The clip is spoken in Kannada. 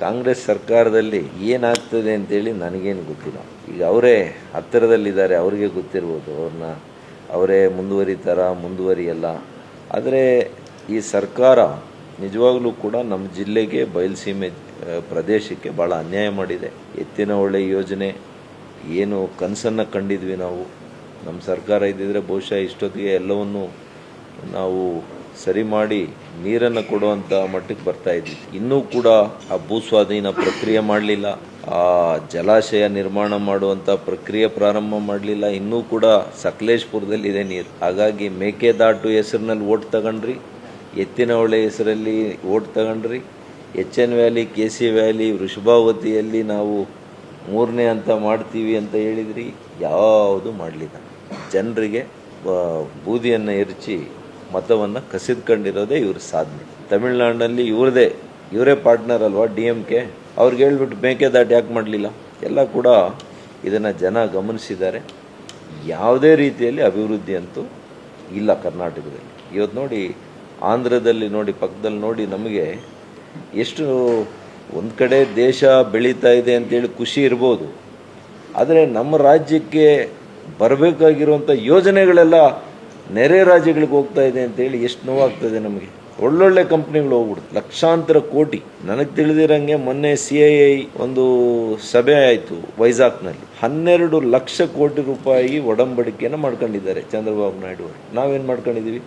ಕಾಂಗ್ರೆಸ್ ಸರ್ಕಾರದಲ್ಲಿ ಏನಾಗ್ತದೆ ಅಂತೇಳಿ ನನಗೇನು ಗೊತ್ತಿಲ್ಲ. ಈಗ ಅವರೇ ಹತ್ತಿರದಲ್ಲಿದ್ದಾರೆ, ಅವರಿಗೆ ಗೊತ್ತಿರ್ಬೋದು, ಅವರೇ ಮುಂದುವರಿಯಲ್ಲ. ಆದರೆ ಈ ಸರ್ಕಾರ ನಿಜವಾಗ್ಲೂ ಕೂಡ ನಮ್ಮ ಜಿಲ್ಲೆಗೆ, ಬಯಲುಸೀಮೆ ಪ್ರದೇಶಕ್ಕೆ ಭಾಳ ಅನ್ಯಾಯ ಮಾಡಿದೆ. ಎತ್ತಿನ ಹೊಳೆ ಯೋಜನೆ ಏನು ಕನಸನ್ನು ಕಂಡಿದ್ವಿ ನಾವು, ನಮ್ಮ ಸರ್ಕಾರ ಇದ್ದಿದ್ರೆ ಬಹುಶಃ ಇಷ್ಟೊತ್ತಿಗೆ ಎಲ್ಲವನ್ನು ನಾವು ಸರಿ ಮಾಡಿ ನೀರನ್ನು ಕೊಡುವಂಥ ಮಟ್ಟಕ್ಕೆ ಬರ್ತಾ ಇದ್ವಿ. ಇನ್ನೂ ಕೂಡ ಆ ಭೂಸ್ವಾಧೀನ ಪ್ರಕ್ರಿಯೆ ಮಾಡಲಿಲ್ಲ, ಆ ಜಲಾಶಯ ನಿರ್ಮಾಣ ಮಾಡುವಂಥ ಪ್ರಕ್ರಿಯೆ ಪ್ರಾರಂಭ ಮಾಡಲಿಲ್ಲ. ಇನ್ನೂ ಕೂಡ ಸಕಲೇಶ್ಪುರದಲ್ಲಿದೆ ನೀರು. ಹಾಗಾಗಿ ಮೇಕೆದಾಟು ಹೆಸರಿನಲ್ಲಿ ಓಟ್ ತಗೊಂಡ್ರಿ, ಎತ್ತಿನ ಹೊಳೆ ಹೆಸರಲ್ಲಿ ಓಟ್ ತಗೊಂಡ್ರಿ, HN ವ್ಯಾಲಿ, KC ವ್ಯಾಲಿ, ವೃಷಭಾವತಿಯಲ್ಲಿ ನಾವು 3ನೇ ಹಂತ ಮಾಡ್ತೀವಿ ಅಂತ ಹೇಳಿದ್ರಿ, ಯಾವುದು ಮಾಡಲಿಲ್ಲ. ಜನರಿಗೆ ಬೂದಿಯನ್ನು ಎರಚಿ ಮತವನ್ನು ಕಸಿದುಕೊಂಡಿರೋದೇ ಇವ್ರ ಸಾಧನೆ. ತಮಿಳುನಾಡಿನಲ್ಲಿ ಇವರೇ ಪಾರ್ಟ್ನರ್ ಅಲ್ವಾ DMK, ಅವ್ರಿಗೆ ಹೇಳ್ಬಿಟ್ಟು ಮೇಕೆದಾಟು ಯಾಕೆ ಮಾಡಲಿಲ್ಲ? ಎಲ್ಲ ಕೂಡ ಇದನ್ನು ಜನ ಗಮನಿಸಿದ್ದಾರೆ. ಯಾವುದೇ ರೀತಿಯಲ್ಲಿ ಅಭಿವೃದ್ಧಿ ಅಂತೂ ಇಲ್ಲ ಕರ್ನಾಟಕದಲ್ಲಿ. ಇವತ್ತು ನೋಡಿ, ಆಂಧ್ರದಲ್ಲಿ ನೋಡಿ, ಪಕ್ಕದಲ್ಲಿ ನೋಡಿ, ನಮಗೆ ಎಷ್ಟು ಒಂದು ಕಡೆ ದೇಶ ಬೆಳೀತಾ ಇದೆ ಅಂತೇಳಿ ಖುಷಿ ಇರ್ಬೋದು, ಆದರೆ ನಮ್ಮ ರಾಜ್ಯಕ್ಕೆ ಬರಬೇಕಾಗಿರುವಂಥ ಯೋಜನೆಗಳೆಲ್ಲ ನೆರೆ ರಾಜ್ಯಗಳಿಗೆ ಹೋಗ್ತಾ ಇದೆ ಅಂತೇಳಿ ಎಷ್ಟು ನೋವಾಗ್ತದೆ ನಮಗೆ. ಒಳ್ಳೊಳ್ಳೆ ಕಂಪ್ನಿಗಳು ಹೋಗ್ಬಿಡುತ್ತೆ, ಲಕ್ಷಾಂತರ ಕೋಟಿ. ನನಗೆ ತಿಳಿದಿರಂಗೆ ಮೊನ್ನೆ CII ಒಂದು ಸಭೆ ಆಯಿತು ವೈಜಾಗ್ನಲ್ಲಿ. 12 ಲಕ್ಷ ಕೋಟಿ ರೂಪಾಯಿ ಒಡಂಬಡಿಕೆಯನ್ನು ಮಾಡ್ಕೊಂಡಿದ್ದಾರೆ ಚಂದ್ರಬಾಬು ನಾಯ್ಡು ಅವರು. ನಾವೇನು ಮಾಡ್ಕೊಂಡಿದ್ದೀವಿ?